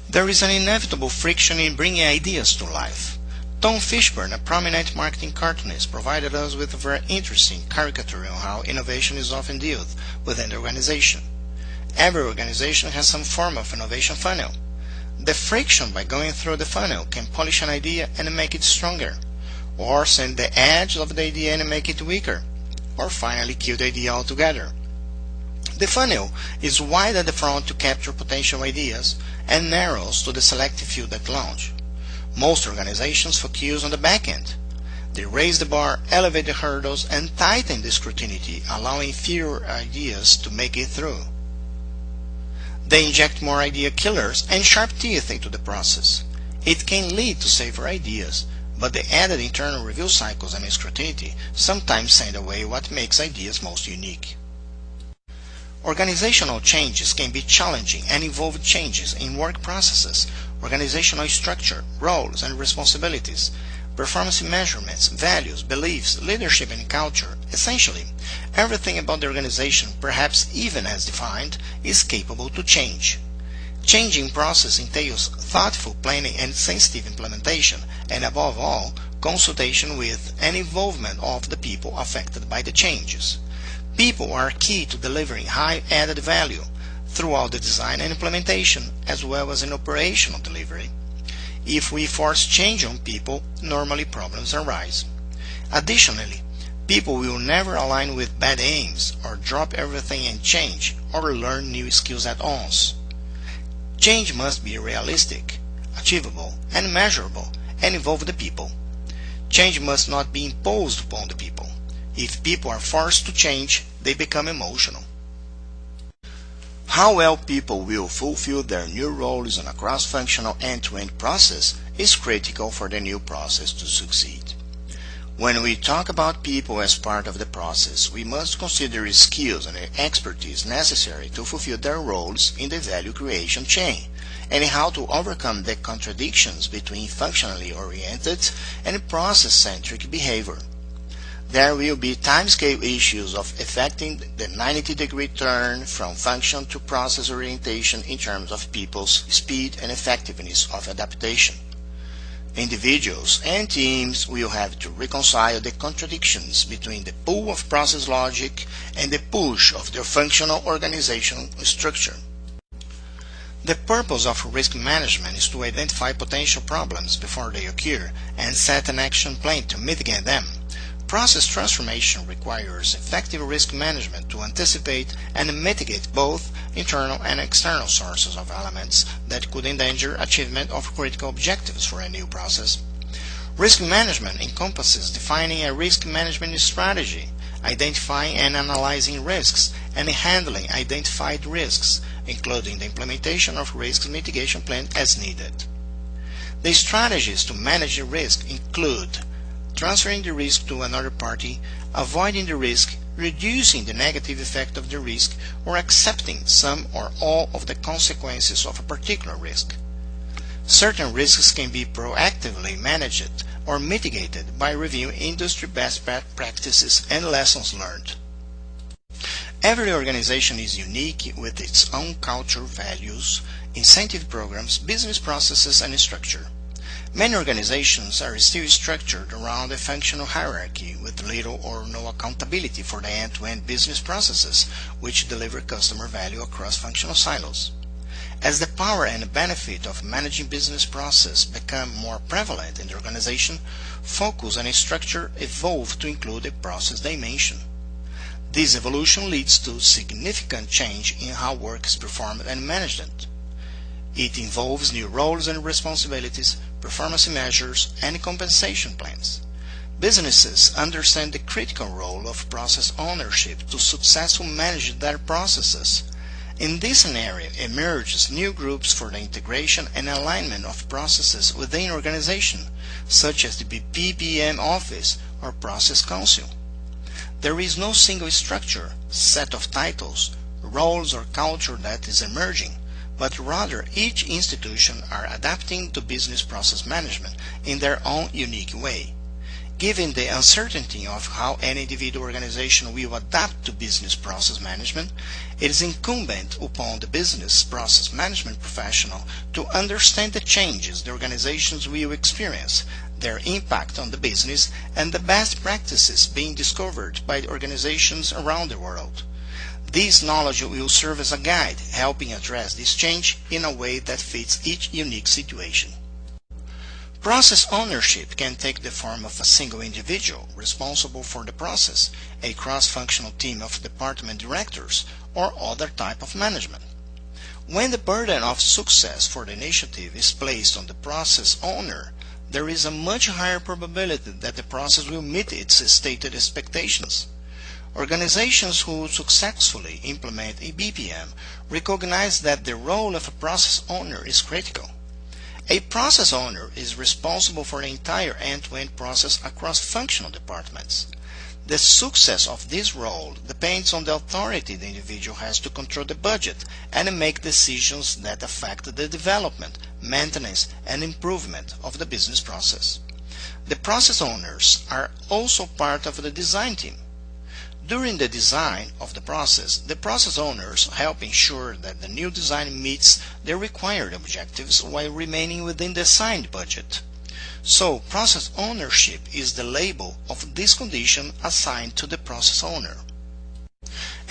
There is an inevitable friction in bringing ideas to life. Tom Fishburne, a prominent marketing cartoonist, provided us with a very interesting caricature on how innovation is often dealt within the organization. Every organization has some form of innovation funnel. The friction by going through the funnel can polish an idea and make it stronger, or send the edge of the idea and make it weaker, or finally kill the idea altogether. The funnel is wide at the front to capture potential ideas and narrows to the selective few that launch. Most organizations focus on the back end. They raise the bar, elevate the hurdles, and tighten the scrutiny, allowing fewer ideas to make it through. They inject more idea killers and sharp teeth into the process. It can lead to safer ideas, but the added internal review cycles and scrutiny sometimes send away what makes ideas most unique. Organizational changes can be challenging and involve changes in work processes, organizational structure, roles, and responsibilities. performance measurements, values, beliefs, leadership and culture. Essentially, everything about the organization, perhaps even as defined, is capable to change. Changing process entails thoughtful planning and sensitive implementation, and above all, consultation with and involvement of the people affected by the changes. People are key to delivering high added value throughout the design and implementation, as well as in operational delivery. If we force change on people, normally problems arise. Additionally, people will never align with bad aims or drop everything and change or learn new skills at once. Change must be realistic, achievable, and measurable, and involve the people. Change must not be imposed upon the people. If people are forced to change, they become emotional. How well people will fulfill their new roles in a cross-functional end-to-end process is critical for the new process to succeed. When we talk about people as part of the process, we must consider skills and expertise necessary to fulfill their roles in the value creation chain, and how to overcome the contradictions between functionally oriented and process-centric behavior. There will be timescale issues of effecting the 90-degree turn from function to process orientation in terms of people's speed and effectiveness of adaptation. Individuals and teams will have to reconcile the contradictions between the pull of process logic and the push of their functional organizational structure. The purpose of risk management is to identify potential problems before they occur and set an action plan to mitigate them. Process transformation requires effective risk management to anticipate and mitigate both internal and external sources of elements that could endanger achievement of critical objectives for a new process. Risk management encompasses defining a risk management strategy, identifying and analyzing risks, and handling identified risks, including the implementation of risk mitigation plans as needed. The strategies to manage the risk include transferring the risk to another party, avoiding the risk, reducing the negative effect of the risk, or accepting some or all of the consequences of a particular risk. Certain risks can be proactively managed or mitigated by reviewing industry best practices and lessons learned. Every organization is unique with its own culture, values, incentive programs, business processes, and structure. Many organizations are still structured around a functional hierarchy with little or no accountability for the end-to-end business processes which deliver customer value across functional silos. As the power and benefit of managing business process become more prevalent in the organization, focus and structure evolve to include a process dimension. This evolution leads to significant change in how work is performed and managed. It involves new roles and responsibilities, performance measures, and compensation plans. Businesses understand the critical role of process ownership to successfully manage their processes. In this scenario emerges new groups for the integration and alignment of processes within organization, such as the BPM office or process council. There is no single structure, set of titles, roles or culture that is emerging, but rather each institution are adapting to business process management in their own unique way. Given the uncertainty of how any individual organization will adapt to business process management, it is incumbent upon the business process management professional to understand the changes the organizations will experience, their impact on the business, and the best practices being discovered by the organizations around the world. This knowledge will serve as a guide, helping address this change in a way that fits each unique situation. Process ownership can take the form of a single individual responsible for the process, a cross-functional team of department directors, or other type of management. When the burden of success for the initiative is placed on the process owner, there is a much higher probability that the process will meet its stated expectations. Organizations who successfully implement ABPM recognize that the role of a process owner is critical. A process owner is responsible for the entire end-to-end process across functional departments. The success of this role depends on the authority the individual has to control the budget and make decisions that affect the development, maintenance, and improvement of the business process. The process owners are also part of the design team. During the design of the process owners help ensure that the new design meets the required objectives while remaining within the assigned budget. So, process ownership is the label of this condition assigned to the process owner.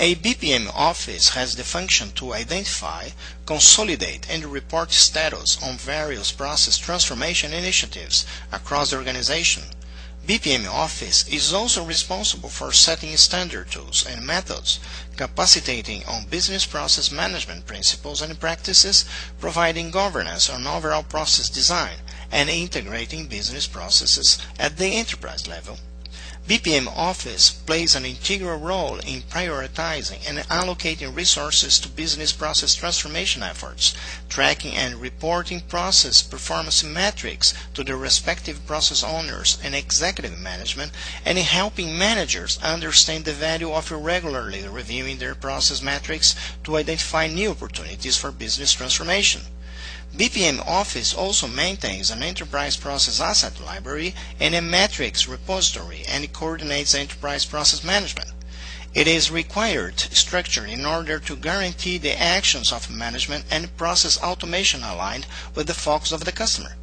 A BPM office has the function to identify, consolidate, and report status on various process transformation initiatives across the organization. BPM office is also responsible for setting standard tools and methods, capacitating on business process management principles and practices, providing governance on overall process design, and integrating business processes at the enterprise level. BPM office plays an integral role in prioritizing and allocating resources to business process transformation efforts, tracking and reporting process performance metrics to the respective process owners and executive management, and in helping managers understand the value of regularly reviewing their process metrics to identify new opportunities for business transformation. BPM office also maintains an enterprise process asset library and a metrics repository and coordinates enterprise process management. It is required structure in order to guarantee the actions of management and process automation aligned with the focus of the customer.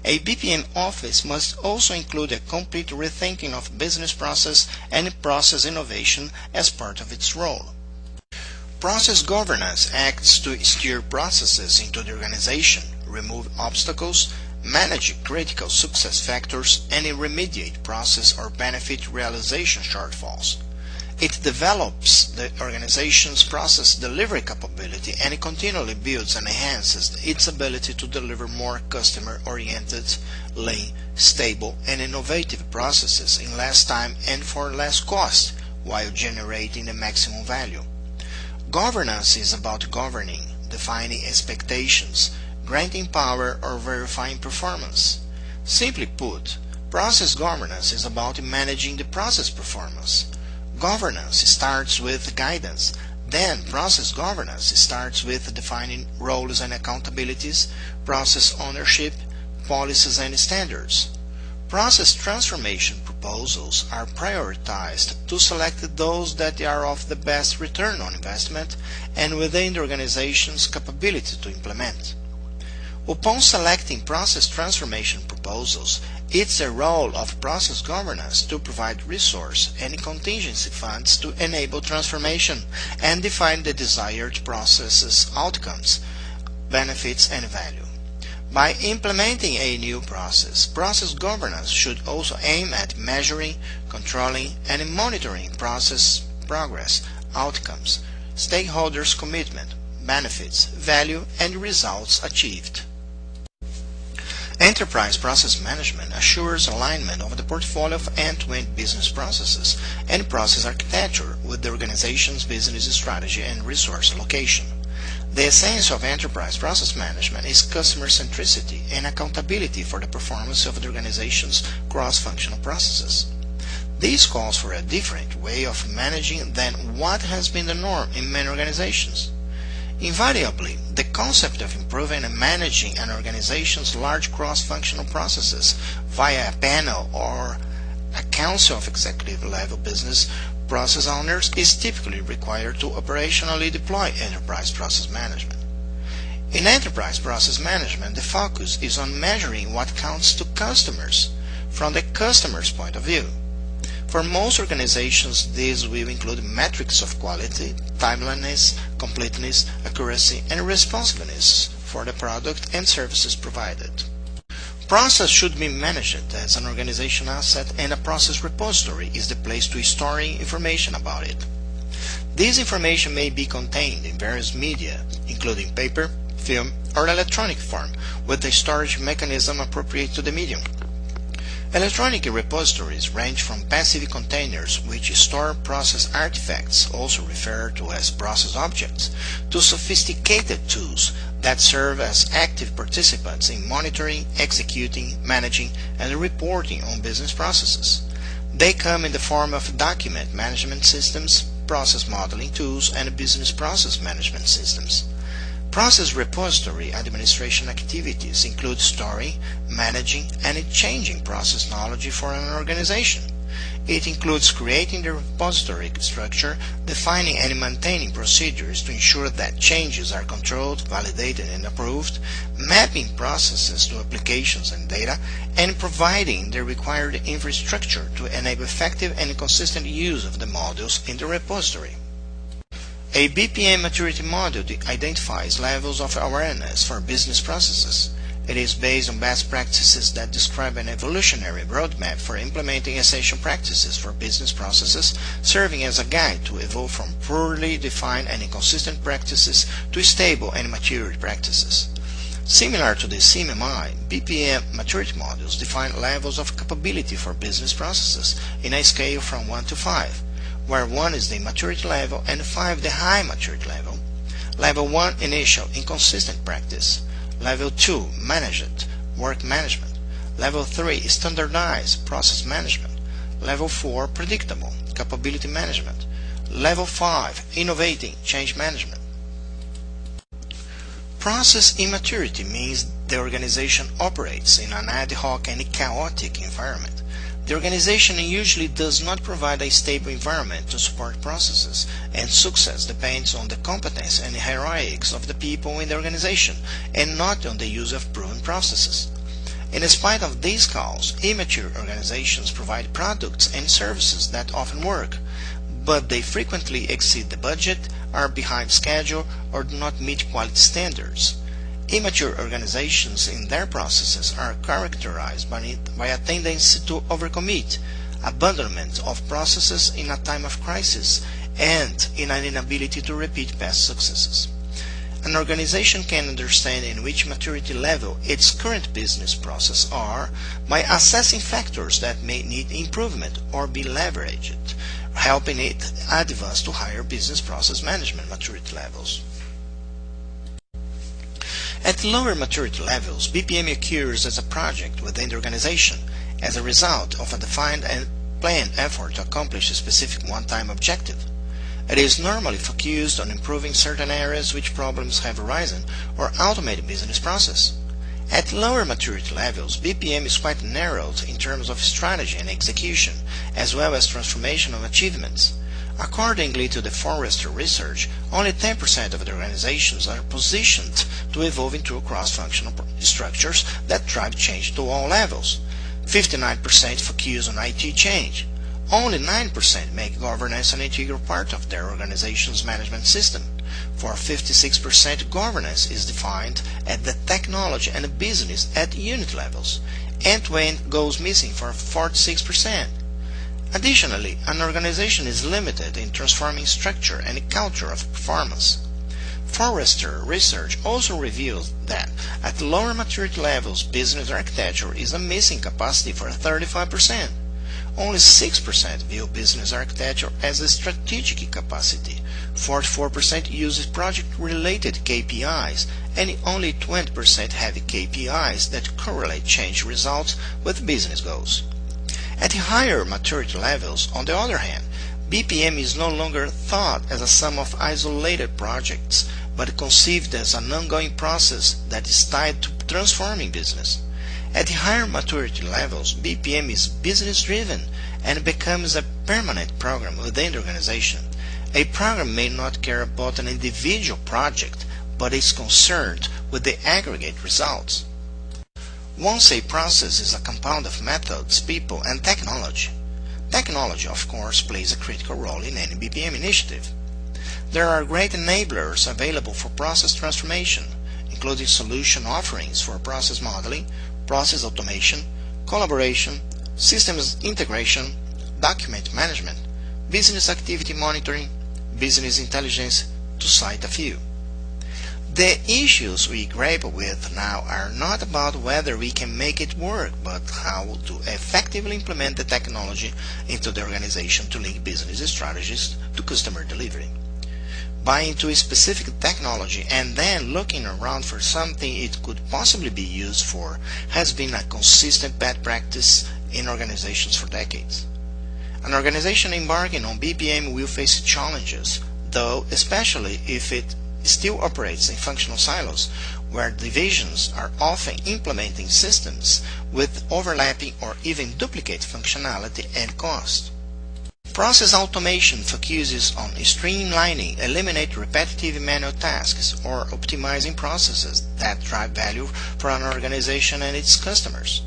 A BPM office must also include a complete rethinking of business process and process innovation as part of its role. Process governance acts to steer processes into the organization, remove obstacles, manage critical success factors, and remediate process or benefit realization shortfalls. It develops the organization's process delivery capability and continually builds and enhances its ability to deliver more customer-oriented, lean, stable, and innovative processes in less time and for less cost, while generating the maximum value. Governance is about governing, defining expectations, granting power, or verifying performance. Simply put, process governance is about managing the process performance. Governance starts with guidance, then process governance starts with defining roles and accountabilities, process ownership, policies and standards. Process transformation proposals are prioritized to select those that are of the best return on investment and within the organization's capability to implement. Upon selecting process transformation proposals, it's the role of process governance to provide resource and contingency funds to enable transformation and define the desired processes, outcomes, benefits, and value. By implementing a new process, process governance should also aim at measuring, controlling, and monitoring process progress, outcomes, stakeholders' commitment, benefits, value, and results achieved. Enterprise process management assures alignment of the portfolio of end-to-end business processes and process architecture with the organization's business strategy and resource allocation. The essence of enterprise process management is customer centricity and accountability for the performance of the organization's cross-functional processes. This calls for a different way of managing than what has been the norm in many organizations. Invariably, the concept of improving and managing an organization's large cross-functional processes via a panel or a council of executive-level business process owners is typically required to operationally deploy enterprise process management. In enterprise process management, the focus is on measuring what counts to customers from the customer's point of view. For most organizations, these will include metrics of quality, timeliness, completeness, accuracy, and responsiveness for the product and services provided. Process should be managed as an organization asset, and a process repository is the place to store information about it. This information may be contained in various media, including paper, film, or electronic form, with a storage mechanism appropriate to the medium. Electronic repositories range from passive containers, which store process artifacts, also referred to as process objects, to sophisticated tools that serve as active participants in monitoring, executing, managing, and reporting on business processes. They come in the form of document management systems, process modeling tools, and business process management systems. Process repository administration activities include storing, managing, and changing process knowledge for an organization. It includes creating the repository structure, defining and maintaining procedures to ensure that changes are controlled, validated, and approved, mapping processes to applications and data, and providing the required infrastructure to enable effective and consistent use of the modules in the repository. A BPM maturity module identifies levels of awareness for business processes. It is based on best practices that describe an evolutionary roadmap for implementing essential practices for business processes, serving as a guide to evolve from poorly defined and inconsistent practices to stable and mature practices. Similar to the CMMI, BPM maturity modules define levels of capability for business processes in a scale from 1 to 5. Where 1 is the maturity level and 5 the high maturity level. Level 1 initial inconsistent practice. Level 2 managed work management. Level 3 standardized process management. Level 4 predictable capability management. Level 5 innovating change management. Process immaturity means the organization operates in an ad hoc and chaotic environment. The organization usually does not provide a stable environment to support processes, and success depends on the competence and heroics of the people in the organization, and not on the use of proven processes. In spite of these causes, immature organizations provide products and services that often work, but they frequently exceed the budget, are behind schedule, or do not meet quality standards. Immature organizations in their processes are characterized by a tendency to overcommit, abandonment of processes in a time of crisis, and in an inability to repeat past successes. An organization can understand in which maturity level its current business processes are by assessing factors that may need improvement or be leveraged, helping it advance to higher business process management maturity levels. At lower maturity levels, BPM occurs as a project within the organization as a result of a defined and planned effort to accomplish a specific one-time objective. It is normally focused on improving certain areas which problems have arisen or automating business process. At lower maturity levels, BPM is quite narrowed in terms of strategy and execution, as well as transformational achievements. Accordingly to the Forrester research, only 10% of the organizations are positioned to evolve into cross-functional structures that drive change to all levels. 59% focus on IT change. Only 9% make governance an integral part of their organization's management system. For 56%, governance is defined at the technology and business at unit levels. End-to-end goes missing for 46%. Additionally, an organization is limited in transforming structure and culture of performance. Forrester research also reveals that at lower maturity levels, business architecture is a missing capacity for 35%. Only 6% view business architecture as a strategic capacity, 44% uses project-related KPIs, and only 20% have KPIs that correlate change results with business goals. At higher maturity levels, on the other hand, BPM is no longer thought as a sum of isolated projects, but conceived as an ongoing process that is tied to transforming business. At higher maturity levels, BPM is business-driven and becomes a permanent program within the organization. A program may not care about an individual project, but is concerned with the aggregate results. Once a process is a compound of methods, people, and technology. Technology, of course, plays a critical role in any BPM initiative. There are great enablers available for process transformation, including solution offerings for process modeling, process automation, collaboration, systems integration, document management, business activity monitoring, business intelligence, to cite a few. The issues we grapple with now are not about whether we can make it work, but how to effectively implement the technology into the organization to link business strategies to customer delivery. Buying into a specific technology and then looking around for something it could possibly be used for has been a consistent bad practice in organizations for decades. An organization embarking on BPM will face challenges, though, especially if it still operates in functional silos, where divisions are often implementing systems with overlapping or even duplicate functionality and cost. Process automation focuses on streamlining, eliminate repetitive manual tasks, or optimizing processes that drive value for an organization and its customers.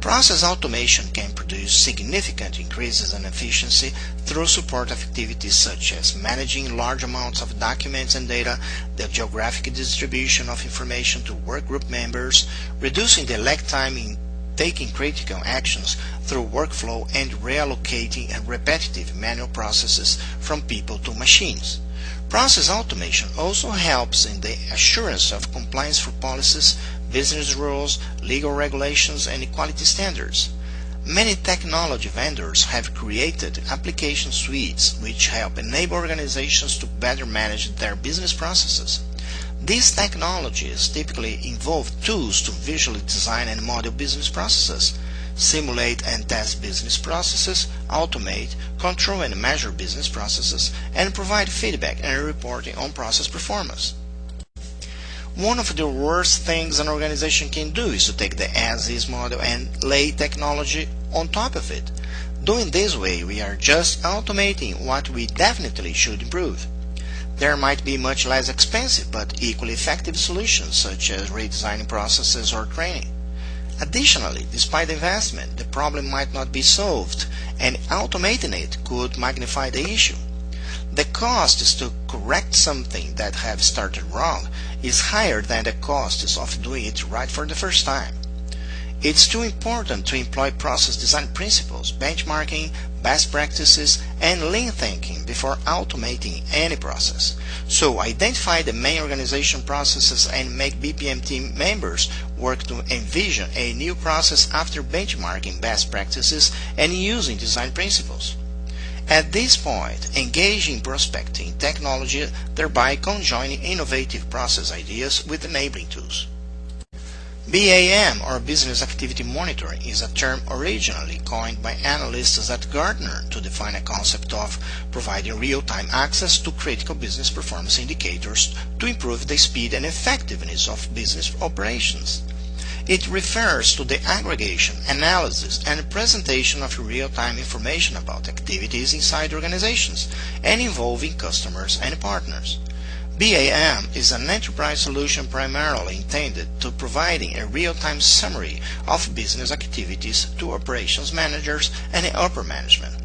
Process automation can produce significant increases in efficiency through support activities such as managing large amounts of documents and data, the geographic distribution of information to workgroup members, reducing the lag time in taking critical actions through workflow, and reallocating repetitive manual processes from people to machines. Process automation also helps in the assurance of compliance for policies, business rules, legal regulations, and quality standards. Many technology vendors have created application suites which help enable organizations to better manage their business processes. These technologies typically involve tools to visually design and model business processes, simulate and test business processes, automate, control and measure business processes, and provide feedback and reporting on process performance. One of the worst things an organization can do is to take the as-is model and lay technology on top of it. Doing this way, we are just automating what we definitely should improve. There might be much less expensive but equally effective solutions such as redesigning processes or training. Additionally, despite the investment, the problem might not be solved, and automating it could magnify the issue. The cost to correct something that has started wrong is higher than the costs of doing it right for the first time. It's too important to employ process design principles, benchmarking, best practices, and lean thinking before automating any process. So identify the main organization processes and make BPM team members work to envision a new process after benchmarking best practices and using design principles. At this point, engage in prospecting technology, thereby conjoining innovative process ideas with enabling tools. BAM, or Business Activity Monitoring, is a term originally coined by analysts at Gartner to define a concept of providing real-time access to critical business performance indicators to improve the speed and effectiveness of business operations. It refers to the aggregation, analysis, and presentation of real-time information about activities inside organizations and involving customers and partners. BAM is an enterprise solution primarily intended to providing a real-time summary of business activities to operations managers and upper management.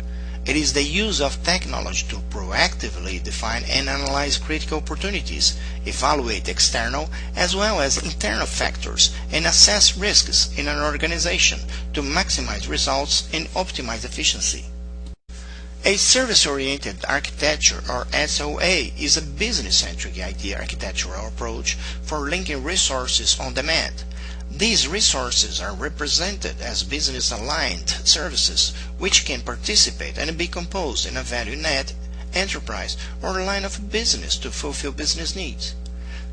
It is the use of technology to proactively define and analyze critical opportunities, evaluate external as well as internal factors, and assess risks in an organization to maximize results and optimize efficiency. A service-oriented architecture, or SOA, is a business-centric idea architectural approach for linking resources on demand. These resources are represented as business-aligned services which can participate and be composed in a value net, enterprise, or line of business to fulfill business needs.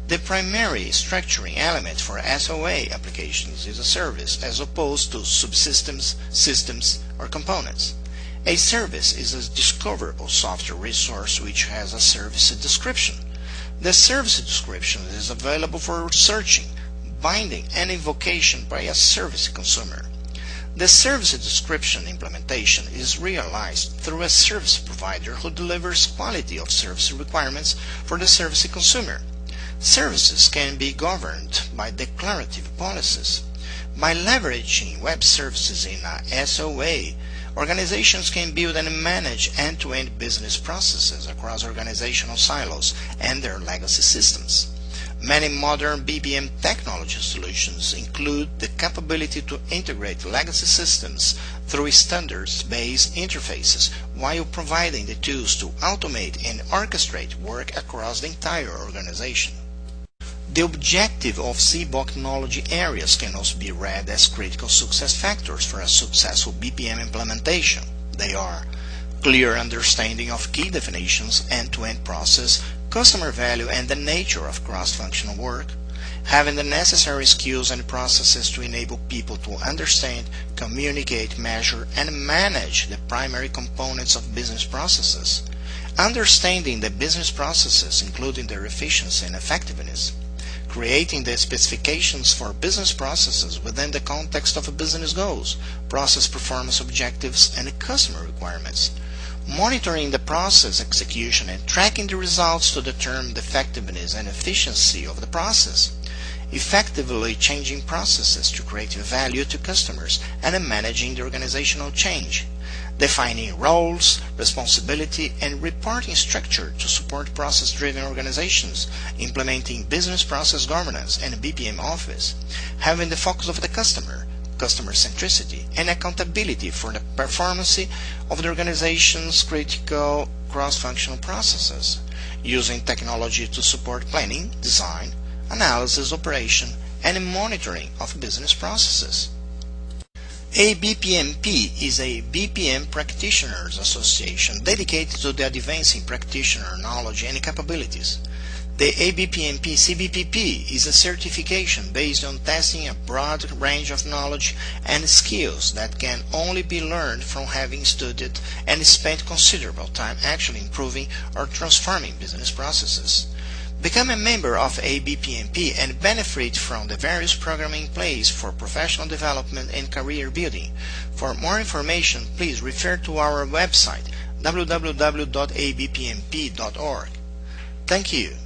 The primary structuring element for SOA applications is a service as opposed to subsystems, systems, or components. A service is a discoverable software resource which has a service description. The service description is available for searching, binding, and invocation by a service consumer. The service description implementation is realized through a service provider who delivers quality of service requirements for the service consumer. Services can be governed by declarative policies. By leveraging web services in a SOA, organizations can build and manage end-to-end business processes across organizational silos and their legacy systems. Many modern BPM technology solutions include the capability to integrate legacy systems through standards-based interfaces while providing the tools to automate and orchestrate work across the entire organization. The objective of CBOK knowledge areas can also be read as critical success factors for a successful BPM implementation. They are clear understanding of key definitions, end-to-end process, customer value, and the nature of cross-functional work, having the necessary skills and processes to enable people to understand, communicate, measure, and manage the primary components of business processes, understanding the business processes, including their efficiency and effectiveness, creating the specifications for business processes within the context of business goals, process performance objectives, and customer requirements, monitoring the process execution and tracking the results to determine the effectiveness and efficiency of the process, effectively changing processes to create value to customers and managing the organizational change, defining roles, responsibility, and reporting structure to support process-driven organizations, implementing business process governance and BPM office, having the focus of the customer centricity, and accountability for the performance of the organization's critical cross-functional processes, using technology to support planning, design, analysis, operation, and monitoring of business processes. ABPMP is a BPM practitioners association dedicated to the advancing practitioner knowledge and capabilities. The ABPMP CBPP is a certification based on testing a broad range of knowledge and skills that can only be learned from having studied and spent considerable time actually improving or transforming business processes. Become a member of ABPMP and benefit from the various programs in place for professional development and career building. For more information, please refer to our website www.abpmp.org. Thank you.